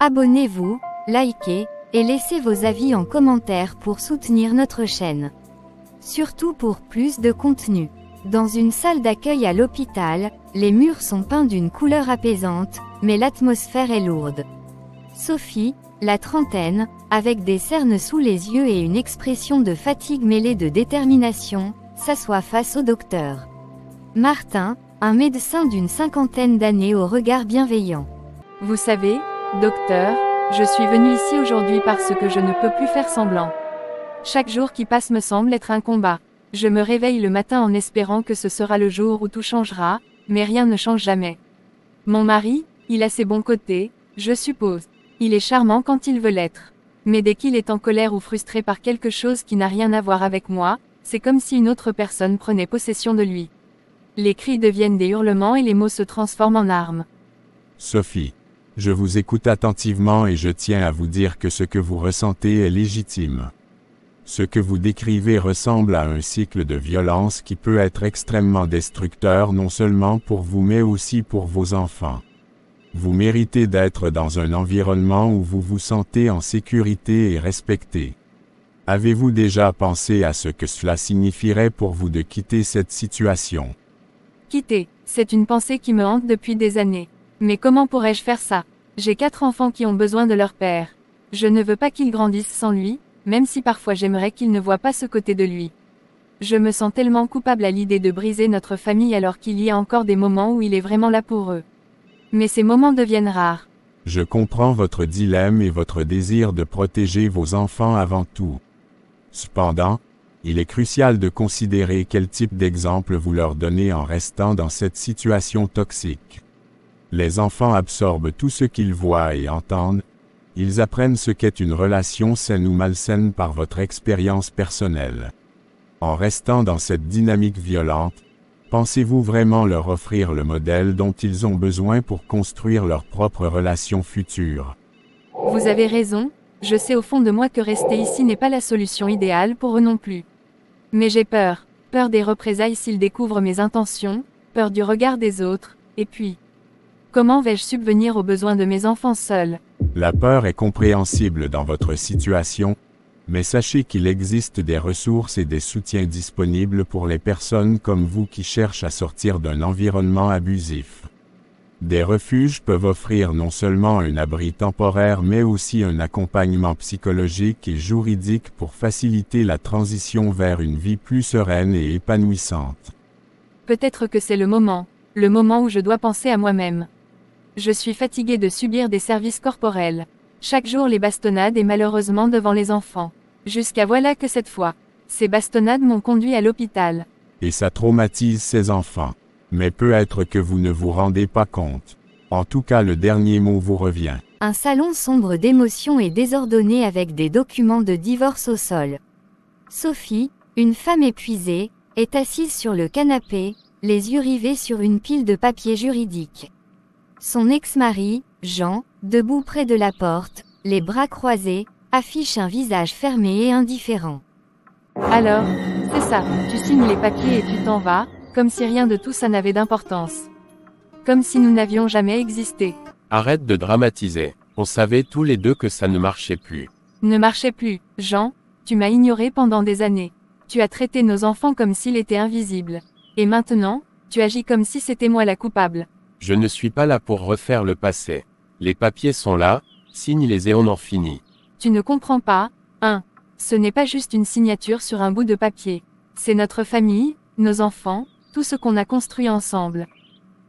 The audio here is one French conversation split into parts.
Abonnez-vous, likez, et laissez vos avis en commentaire pour soutenir notre chaîne. Surtout pour plus de contenu. Dans une salle d'accueil à l'hôpital, les murs sont peints d'une couleur apaisante, mais l'atmosphère est lourde. Sophie, la trentaine, avec des cernes sous les yeux et une expression de fatigue mêlée de détermination, s'assoit face au docteur. Martin, un médecin d'une cinquantaine d'années au regard bienveillant. Vous savez, docteur, je suis venu ici aujourd'hui parce que je ne peux plus faire semblant. Chaque jour qui passe me semble être un combat. Je me réveille le matin en espérant que ce sera le jour où tout changera, mais rien ne change jamais. Mon mari, il a ses bons côtés, je suppose. Il est charmant quand il veut l'être. Mais dès qu'il est en colère ou frustré par quelque chose qui n'a rien à voir avec moi, c'est comme si une autre personne prenait possession de lui. Les cris deviennent des hurlements et les mots se transforment en armes. Sophie, je vous écoute attentivement et je tiens à vous dire que ce que vous ressentez est légitime. Ce que vous décrivez ressemble à un cycle de violence qui peut être extrêmement destructeur non seulement pour vous mais aussi pour vos enfants. Vous méritez d'être dans un environnement où vous vous sentez en sécurité et respecté. Avez-vous déjà pensé à ce que cela signifierait pour vous de quitter cette situation? Quitter, c'est une pensée qui me hante depuis des années. Mais comment pourrais-je faire ça? J'ai 4 enfants qui ont besoin de leur père. Je ne veux pas qu'ils grandissent sans lui, même si parfois j'aimerais qu'ils ne voient pas ce côté de lui. Je me sens tellement coupable à l'idée de briser notre famille alors qu'il y a encore des moments où il est vraiment là pour eux. Mais ces moments deviennent rares. Je comprends votre dilemme et votre désir de protéger vos enfants avant tout. Cependant, il est crucial de considérer quel type d'exemple vous leur donnez en restant dans cette situation toxique. Les enfants absorbent tout ce qu'ils voient et entendent. Ils apprennent ce qu'est une relation saine ou malsaine par votre expérience personnelle. En restant dans cette dynamique violente, pensez-vous vraiment leur offrir le modèle dont ils ont besoin pour construire leur propre relation future? Vous avez raison, je sais au fond de moi que rester ici n'est pas la solution idéale pour eux non plus. Mais j'ai peur des représailles s'ils découvrent mes intentions, peur du regard des autres, et puis... Comment vais-je subvenir aux besoins de mes enfants seuls? La peur est compréhensible dans votre situation, mais sachez qu'il existe des ressources et des soutiens disponibles pour les personnes comme vous qui cherchent à sortir d'un environnement abusif. Des refuges peuvent offrir non seulement un abri temporaire mais aussi un accompagnement psychologique et juridique pour faciliter la transition vers une vie plus sereine et épanouissante. Peut-être que c'est le moment où je dois penser à moi-même. Je suis fatiguée de subir des services corporels. Chaque jour les bastonnades et malheureusement devant les enfants. Jusqu'à voilà que cette fois, ces bastonnades m'ont conduit à l'hôpital. Et ça traumatise ces enfants. Mais peut-être que vous ne vous rendez pas compte. En tout cas, le dernier mot vous revient. Un salon sombre d'émotions et désordonné avec des documents de divorce au sol. Sophie, une femme épuisée, est assise sur le canapé, les yeux rivés sur une pile de papiers juridiques. Son ex-mari, Jean, debout près de la porte, les bras croisés, affiche un visage fermé et indifférent. Alors, c'est ça, tu signes les papiers et tu t'en vas, comme si rien de tout ça n'avait d'importance. Comme si nous n'avions jamais existé. Arrête de dramatiser, on savait tous les deux que ça ne marchait plus. Ne marchait plus, Jean, tu m'as ignoré pendant des années. Tu as traité nos enfants comme s'ils étaient invisibles. Et maintenant, tu agis comme si c'était moi la coupable. Je ne suis pas là pour refaire le passé. Les papiers sont là, signe-les et on en finit. Tu ne comprends pas, hein? Ce n'est pas juste une signature sur un bout de papier. C'est notre famille, nos enfants, tout ce qu'on a construit ensemble.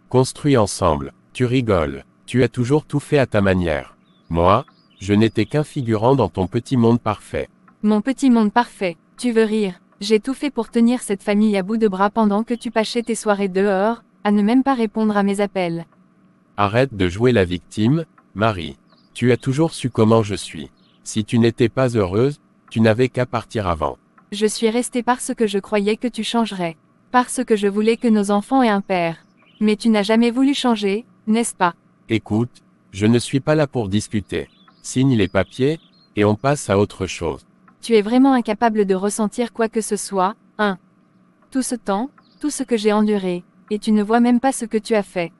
Construit ensemble, tu rigoles. Tu as toujours tout fait à ta manière. Moi, je n'étais qu'un figurant dans ton petit monde parfait. Mon petit monde parfait, tu veux rire? J'ai tout fait pour tenir cette famille à bout de bras pendant que tu passais tes soirées dehors, à ne même pas répondre à mes appels. Arrête de jouer la victime, Marie. Tu as toujours su comment je suis. Si tu n'étais pas heureuse, tu n'avais qu'à partir avant. Je suis restée parce que je croyais que tu changerais. Parce que je voulais que nos enfants aient un père. Mais tu n'as jamais voulu changer, n'est-ce pas? Écoute, je ne suis pas là pour discuter. Signe les papiers, et on passe à autre chose. Tu es vraiment incapable de ressentir quoi que ce soit, hein? Tout ce temps, tout ce que j'ai enduré, et tu ne vois même pas ce que tu as fait.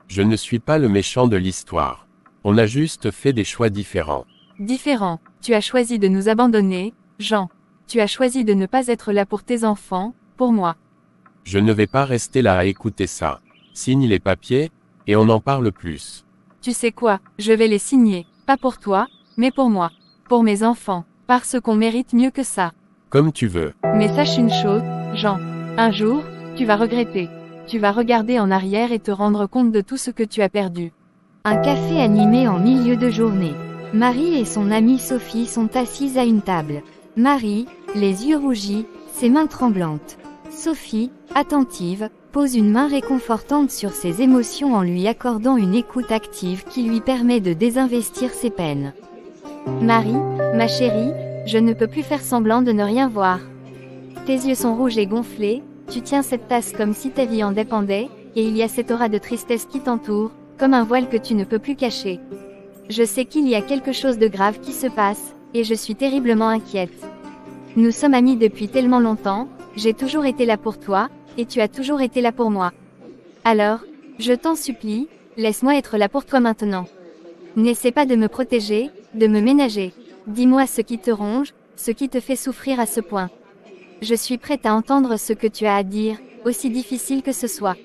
Je ne suis pas le méchant de l'histoire. On a juste fait des choix différents. Différent. Tu as choisi de nous abandonner, Jean. Tu as choisi de ne pas être là pour tes enfants, pour moi. Je ne vais pas rester là à écouter ça. Signe les papiers, et on en parle plus. Tu sais quoi, je vais les signer, pas pour toi, mais pour moi. Pour mes enfants, parce qu'on mérite mieux que ça. Comme tu veux. Mais sache une chose, Jean. Un jour, tu vas regretter. Tu vas regarder en arrière et te rendre compte de tout ce que tu as perdu. Un café animé en milieu de journée. Marie et son amie Sophie sont assises à une table. Marie, les yeux rougis, ses mains tremblantes. Sophie, attentive, pose une main réconfortante sur ses émotions en lui accordant une écoute active qui lui permet de désinvestir ses peines. Marie, ma chérie, je ne peux plus faire semblant de ne rien voir. Tes yeux sont rouges et gonflés, tu tiens cette tasse comme si ta vie en dépendait, et il y a cette aura de tristesse qui t'entoure, comme un voile que tu ne peux plus cacher. Je sais qu'il y a quelque chose de grave qui se passe, et je suis terriblement inquiète. Nous sommes amis depuis tellement longtemps, j'ai toujours été là pour toi, et tu as toujours été là pour moi. Alors, je t'en supplie, laisse-moi être là pour toi maintenant. N'essaie pas de me protéger, de me ménager. Dis-moi ce qui te ronge, ce qui te fait souffrir à ce point. Je suis prête à entendre ce que tu as à dire, aussi difficile que ce soit.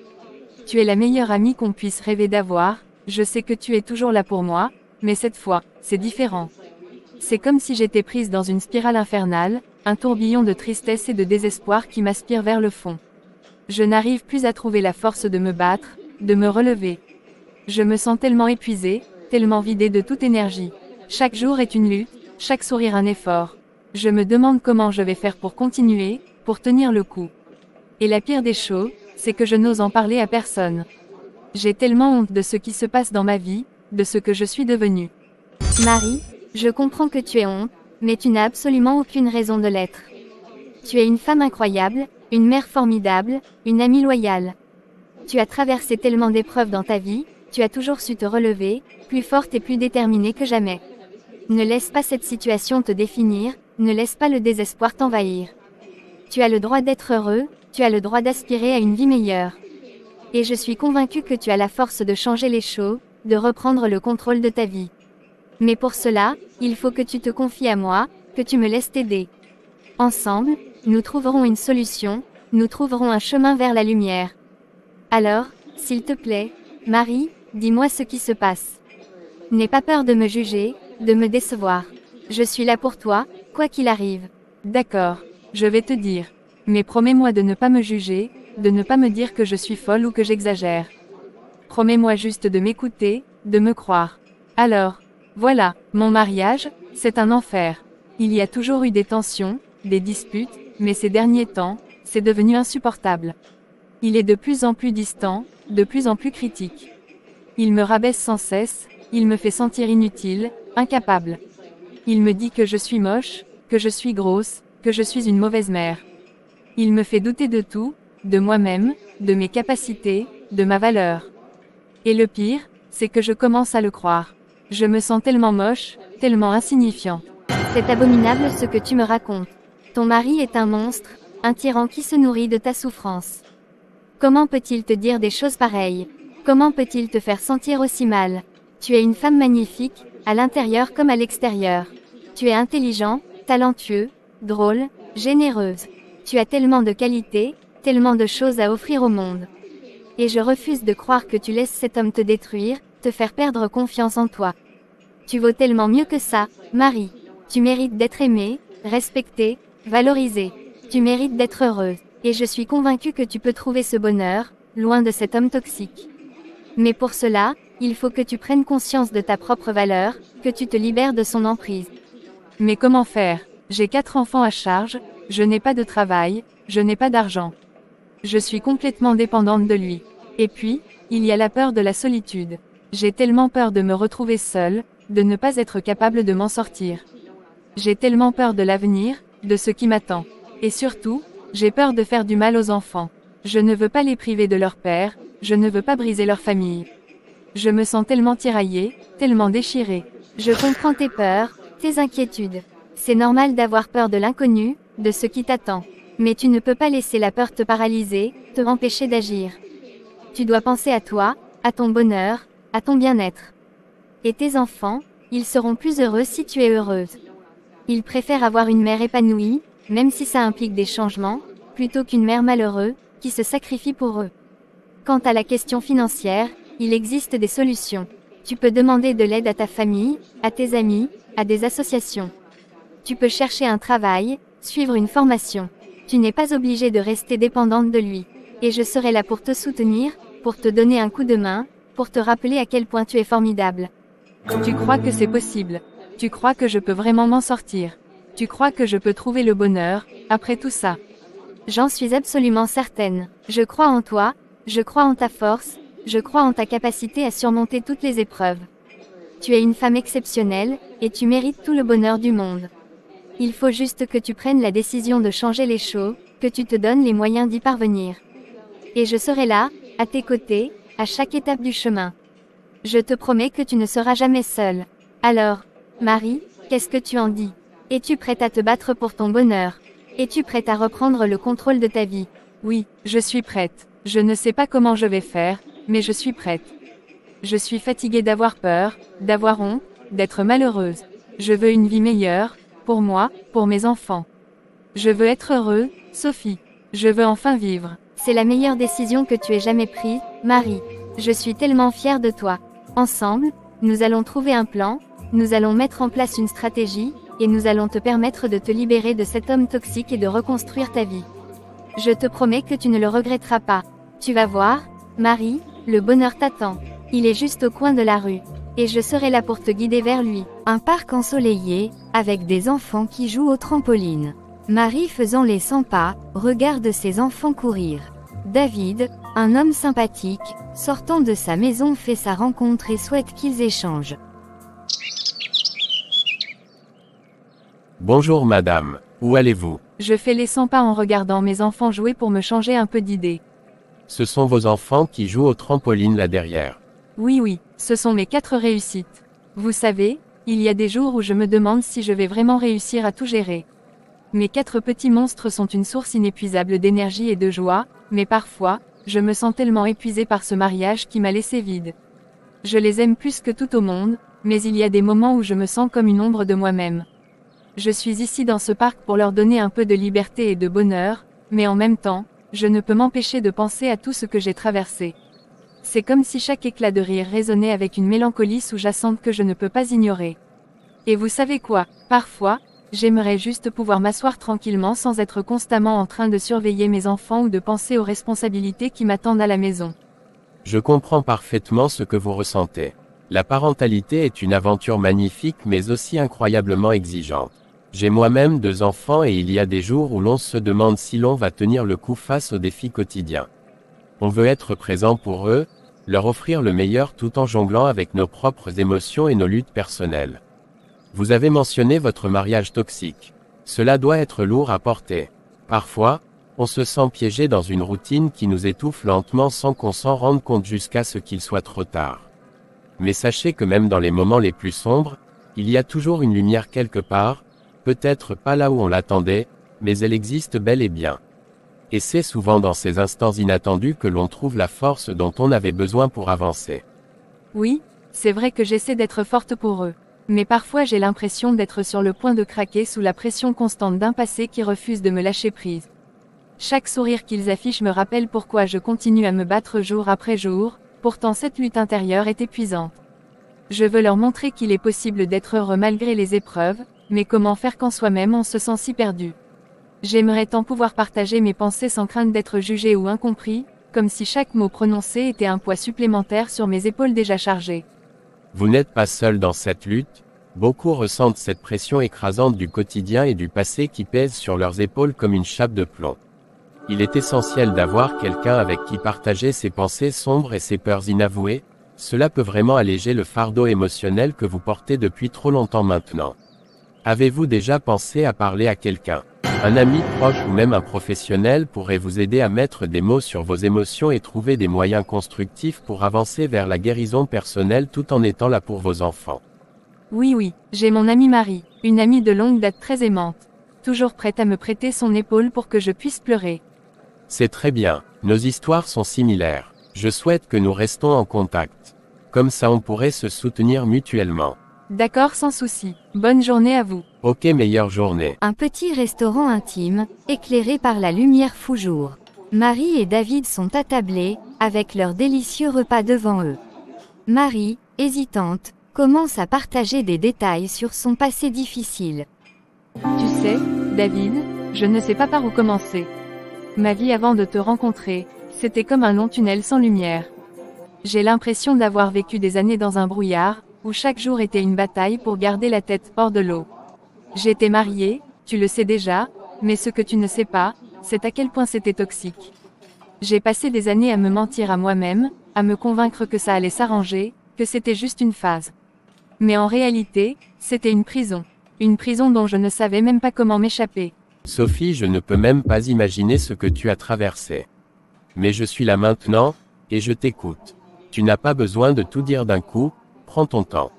Tu es la meilleure amie qu'on puisse rêver d'avoir, je sais que tu es toujours là pour moi, mais cette fois, c'est différent. C'est comme si j'étais prise dans une spirale infernale, un tourbillon de tristesse et de désespoir qui m'aspire vers le fond. Je n'arrive plus à trouver la force de me battre, de me relever. Je me sens tellement épuisée, tellement vidée de toute énergie. Chaque jour est une lutte, chaque sourire un effort. Je me demande comment je vais faire pour continuer, pour tenir le coup. Et la pire des choses, c'est que je n'ose en parler à personne. J'ai tellement honte de ce qui se passe dans ma vie, de ce que je suis devenue. Marie, je comprends que tu aies honte, mais tu n'as absolument aucune raison de l'être. Tu es une femme incroyable, une mère formidable, une amie loyale. Tu as traversé tellement d'épreuves dans ta vie, tu as toujours su te relever, plus forte et plus déterminée que jamais. Ne laisse pas cette situation te définir, ne laisse pas le désespoir t'envahir. Tu as le droit d'être heureux, tu as le droit d'aspirer à une vie meilleure. Et je suis convaincue que tu as la force de changer les choses, de reprendre le contrôle de ta vie. Mais pour cela, il faut que tu te confies à moi, que tu me laisses t'aider. Ensemble, nous trouverons une solution, nous trouverons un chemin vers la lumière. Alors, s'il te plaît, Marie, dis-moi ce qui se passe. N'aie pas peur de me juger, de me décevoir. Je suis là pour toi, quoi qu'il arrive. D'accord, je vais te dire. Mais promets-moi de ne pas me juger, de ne pas me dire que je suis folle ou que j'exagère. Promets-moi juste de m'écouter, de me croire. Alors, voilà, mon mariage, c'est un enfer. Il y a toujours eu des tensions, des disputes, mais ces derniers temps, c'est devenu insupportable. Il est de plus en plus distant, de plus en plus critique. Il me rabaisse sans cesse, il me fait sentir inutile, incapable. Il me dit que je suis moche, que je suis grosse, que je suis une mauvaise mère. Il me fait douter de tout, de moi-même, de mes capacités, de ma valeur. Et le pire, c'est que je commence à le croire. Je me sens tellement moche, tellement insignifiant. C'est abominable ce que tu me racontes. Ton mari est un monstre, un tyran qui se nourrit de ta souffrance. Comment peut-il te dire des choses pareilles? Comment peut-il te faire sentir aussi mal? Tu es une femme magnifique, à l'intérieur comme à l'extérieur. Tu es intelligent, talentueux, drôle, généreuse. Tu as tellement de qualités, tellement de choses à offrir au monde. Et je refuse de croire que tu laisses cet homme te détruire, te faire perdre confiance en toi. Tu vaux tellement mieux que ça, Marie. Tu mérites d'être aimée, respectée, valorisée. Tu mérites d'être heureuse. Et je suis convaincue que tu peux trouver ce bonheur, loin de cet homme toxique. Mais pour cela, il faut que tu prennes conscience de ta propre valeur, que tu te libères de son emprise. Mais comment faire? J'ai 4 enfants à charge, je n'ai pas de travail, je n'ai pas d'argent. Je suis complètement dépendante de lui. Et puis, il y a la peur de la solitude. J'ai tellement peur de me retrouver seule, de ne pas être capable de m'en sortir. J'ai tellement peur de l'avenir, de ce qui m'attend. Et surtout, j'ai peur de faire du mal aux enfants. Je ne veux pas les priver de leur père, je ne veux pas briser leur famille. Je me sens tellement tiraillée, tellement déchirée. Je comprends tes peurs, tes inquiétudes. C'est normal d'avoir peur de l'inconnu, de ce qui t'attend. Mais tu ne peux pas laisser la peur te paralyser, te empêcher d'agir. Tu dois penser à toi, à ton bonheur, à ton bien-être. Et tes enfants, ils seront plus heureux si tu es heureuse. Ils préfèrent avoir une mère épanouie, même si ça implique des changements, plutôt qu'une mère malheureuse, qui se sacrifie pour eux. Quant à la question financière, il existe des solutions. Tu peux demander de l'aide à ta famille, à tes amis, à des associations. Tu peux chercher un travail, suivre une formation. Tu n'es pas obligée de rester dépendante de lui. Et je serai là pour te soutenir, pour te donner un coup de main, pour te rappeler à quel point tu es formidable. Tu crois que c'est possible? Tu crois que je peux vraiment m'en sortir? Tu crois que je peux trouver le bonheur, après tout ça? J'en suis absolument certaine. Je crois en toi, je crois en ta force, je crois en ta capacité à surmonter toutes les épreuves. Tu es une femme exceptionnelle, et tu mérites tout le bonheur du monde. Il faut juste que tu prennes la décision de changer les choses, que tu te donnes les moyens d'y parvenir. Et je serai là, à tes côtés, à chaque étape du chemin. Je te promets que tu ne seras jamais seule. Alors, Marie, qu'est-ce que tu en dis? Es-tu prête à te battre pour ton bonheur? Es-tu prête à reprendre le contrôle de ta vie? Oui, je suis prête. Je ne sais pas comment je vais faire, mais je suis prête. Je suis fatiguée d'avoir peur, d'avoir honte, d'être malheureuse. Je veux une vie meilleure, pour moi, pour mes enfants. Je veux être heureux, Sophie. Je veux enfin vivre. C'est la meilleure décision que tu aies jamais prise, Marie. Je suis tellement fière de toi. Ensemble, nous allons trouver un plan, nous allons mettre en place une stratégie, et nous allons te permettre de te libérer de cet homme toxique et de reconstruire ta vie. Je te promets que tu ne le regretteras pas. Tu vas voir, Marie, le bonheur t'attend. Il est juste au coin de la rue. Et je serai là pour te guider vers lui. Un parc ensoleillé, avec des enfants qui jouent au trampoline. Marie faisant les 100 pas, regarde ses enfants courir. David, un homme sympathique, sortant de sa maison fait sa rencontre et souhaite qu'ils échangent. Bonjour madame, où allez-vous? Je fais les 100 pas en regardant mes enfants jouer pour me changer un peu d'idée. Ce sont vos enfants qui jouent au trampoline là derrière. Oui, ce sont mes 4 réussites. Vous savez, il y a des jours où je me demande si je vais vraiment réussir à tout gérer. Mes 4 petits monstres sont une source inépuisable d'énergie et de joie, mais parfois, je me sens tellement épuisée par ce mariage qui m'a laissé vide. Je les aime plus que tout au monde, mais il y a des moments où je me sens comme une ombre de moi-même. Je suis ici dans ce parc pour leur donner un peu de liberté et de bonheur, mais en même temps, je ne peux m'empêcher de penser à tout ce que j'ai traversé. C'est comme si chaque éclat de rire résonnait avec une mélancolie sous-jacente que je ne peux pas ignorer. Et vous savez quoi, parfois, j'aimerais juste pouvoir m'asseoir tranquillement sans être constamment en train de surveiller mes enfants ou de penser aux responsabilités qui m'attendent à la maison. Je comprends parfaitement ce que vous ressentez. La parentalité est une aventure magnifique mais aussi incroyablement exigeante. J'ai moi-même 2 enfants et il y a des jours où l'on se demande si l'on va tenir le coup face aux défis quotidiens. On veut être présent pour eux, leur offrir le meilleur tout en jonglant avec nos propres émotions et nos luttes personnelles. Vous avez mentionné votre mariage toxique. Cela doit être lourd à porter. Parfois, on se sent piégé dans une routine qui nous étouffe lentement sans qu'on s'en rende compte jusqu'à ce qu'il soit trop tard. Mais sachez que même dans les moments les plus sombres, il y a toujours une lumière quelque part, peut-être pas là où on l'attendait, mais elle existe bel et bien. Et c'est souvent dans ces instants inattendus que l'on trouve la force dont on avait besoin pour avancer. Oui, c'est vrai que j'essaie d'être forte pour eux. Mais parfois j'ai l'impression d'être sur le point de craquer sous la pression constante d'un passé qui refuse de me lâcher prise. Chaque sourire qu'ils affichent me rappelle pourquoi je continue à me battre jour après jour, pourtant cette lutte intérieure est épuisante. Je veux leur montrer qu'il est possible d'être heureux malgré les épreuves, mais comment faire quand soi-même on se sent si perdu? J'aimerais tant pouvoir partager mes pensées sans crainte d'être jugé ou incompris, comme si chaque mot prononcé était un poids supplémentaire sur mes épaules déjà chargées. Vous n'êtes pas seul dans cette lutte, beaucoup ressentent cette pression écrasante du quotidien et du passé qui pèse sur leurs épaules comme une chape de plomb. Il est essentiel d'avoir quelqu'un avec qui partager ses pensées sombres et ses peurs inavouées, cela peut vraiment alléger le fardeau émotionnel que vous portez depuis trop longtemps maintenant. Avez-vous déjà pensé à parler à quelqu'un? Un ami proche ou même un professionnel pourrait vous aider à mettre des mots sur vos émotions et trouver des moyens constructifs pour avancer vers la guérison personnelle tout en étant là pour vos enfants. Oui, j'ai mon amie Marie, une amie de longue date très aimante, toujours prête à me prêter son épaule pour que je puisse pleurer. C'est très bien, nos histoires sont similaires. Je souhaite que nous restons en contact. Comme ça on pourrait se soutenir mutuellement. D'accord, sans souci. Bonne journée à vous. Ok, meilleure journée. Un petit restaurant intime, éclairé par la lumière foujour. Marie et David sont attablés, avec leur délicieux repas devant eux. Marie, hésitante, commence à partager des détails sur son passé difficile. Tu sais, David, je ne sais pas par où commencer. Ma vie avant de te rencontrer, c'était comme un long tunnel sans lumière. J'ai l'impression d'avoir vécu des années dans un brouillard, où chaque jour était une bataille pour garder la tête hors de l'eau. J'étais mariée, tu le sais déjà, mais ce que tu ne sais pas, c'est à quel point c'était toxique. J'ai passé des années à me mentir à moi-même, à me convaincre que ça allait s'arranger, que c'était juste une phase. Mais en réalité, c'était une prison dont je ne savais même pas comment m'échapper. Sophie, je ne peux même pas imaginer ce que tu as traversé. Mais je suis là maintenant, et je t'écoute. Tu n'as pas besoin de tout dire d'un coup, prends ton temps.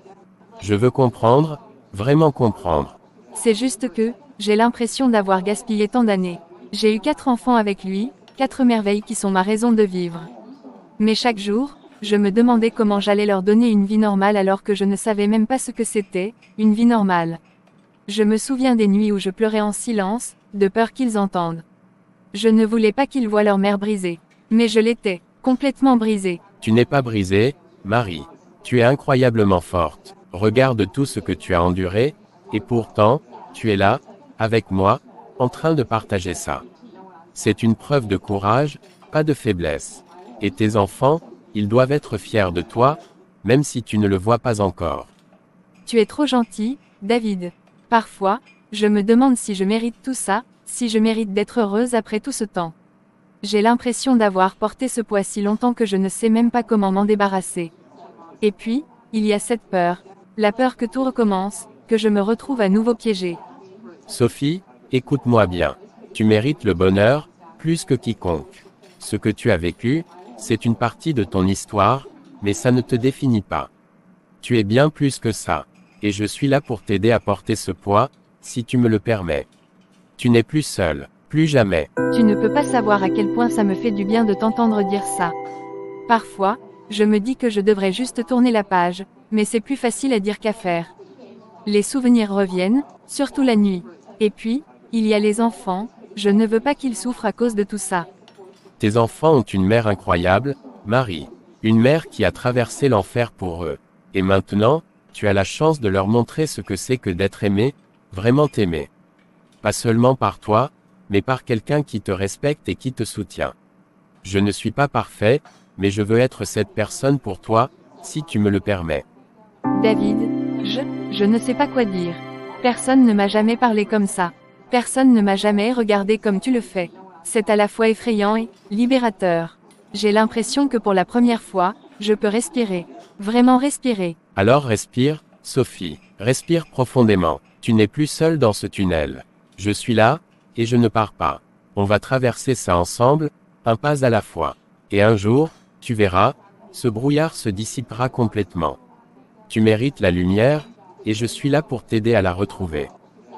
Je veux comprendre, vraiment comprendre. C'est juste que, j'ai l'impression d'avoir gaspillé tant d'années. J'ai eu 4 enfants avec lui, 4 merveilles qui sont ma raison de vivre. Mais chaque jour, je me demandais comment j'allais leur donner une vie normale alors que je ne savais même pas ce que c'était, une vie normale. Je me souviens des nuits où je pleurais en silence, de peur qu'ils entendent. Je ne voulais pas qu'ils voient leur mère brisée. Mais je l'étais, complètement brisée. Tu n'es pas brisée, Marie. Tu es incroyablement forte. Regarde tout ce que tu as enduré, et pourtant, tu es là, avec moi, en train de partager ça. C'est une preuve de courage, pas de faiblesse. Et tes enfants, ils doivent être fiers de toi, même si tu ne le vois pas encore. Tu es trop gentil, David. Parfois, je me demande si je mérite tout ça, si je mérite d'être heureuse après tout ce temps. J'ai l'impression d'avoir porté ce poids si longtemps que je ne sais même pas comment m'en débarrasser. Et puis, il y a cette peur, la peur que tout recommence, que je me retrouve à nouveau piégée. Sophie, écoute-moi bien. Tu mérites le bonheur, plus que quiconque. Ce que tu as vécu, c'est une partie de ton histoire, mais ça ne te définit pas. Tu es bien plus que ça. Et je suis là pour t'aider à porter ce poids, si tu me le permets. Tu n'es plus seul, plus jamais. Tu ne peux pas savoir à quel point ça me fait du bien de t'entendre dire ça. Parfois, je me dis que je devrais juste tourner la page, mais c'est plus facile à dire qu'à faire. Les souvenirs reviennent, surtout la nuit. Et puis, il y a les enfants, je ne veux pas qu'ils souffrent à cause de tout ça. Tes enfants ont une mère incroyable, Marie. Une mère qui a traversé l'enfer pour eux. Et maintenant, tu as la chance de leur montrer ce que c'est que d'être aimé, vraiment aimé. Pas seulement par toi, mais par quelqu'un qui te respecte et qui te soutient. Je ne suis pas parfait, mais je veux être cette personne pour toi, si tu me le permets. David, je ne sais pas quoi dire. Personne ne m'a jamais parlé comme ça. Personne ne m'a jamais regardé comme tu le fais. C'est à la fois effrayant et libérateur. J'ai l'impression que pour la première fois, je peux respirer. Vraiment respirer. Alors respire, Sophie. Respire profondément. Tu n'es plus seule dans ce tunnel. Je suis là, et je ne pars pas. On va traverser ça ensemble, un pas à la fois. Et un jour, tu verras, ce brouillard se dissipera complètement. Tu mérites la lumière, et je suis là pour t'aider à la retrouver.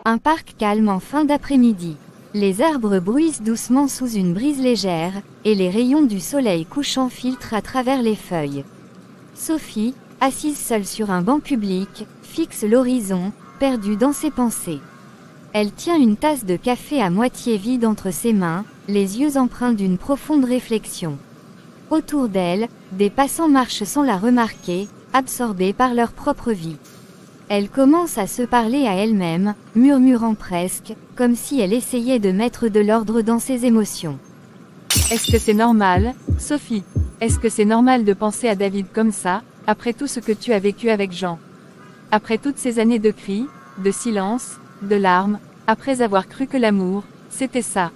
Un parc calme en fin d'après-midi. Les arbres bruissent doucement sous une brise légère, et les rayons du soleil couchant filtrent à travers les feuilles. Sophie, assise seule sur un banc public, fixe l'horizon, perdue dans ses pensées. Elle tient une tasse de café à moitié vide entre ses mains, les yeux empreints d'une profonde réflexion. Autour d'elle, des passants marchent sans la remarquer, absorbés par leur propre vie. Elle commence à se parler à elle-même, murmurant presque, comme si elle essayait de mettre de l'ordre dans ses émotions. Est-ce que c'est normal, Sophie? Est-ce que c'est normal de penser à David comme ça, après tout ce que tu as vécu avec Jean? Après toutes ces années de cris, de silence, de larmes, après avoir cru que l'amour, c'était ça.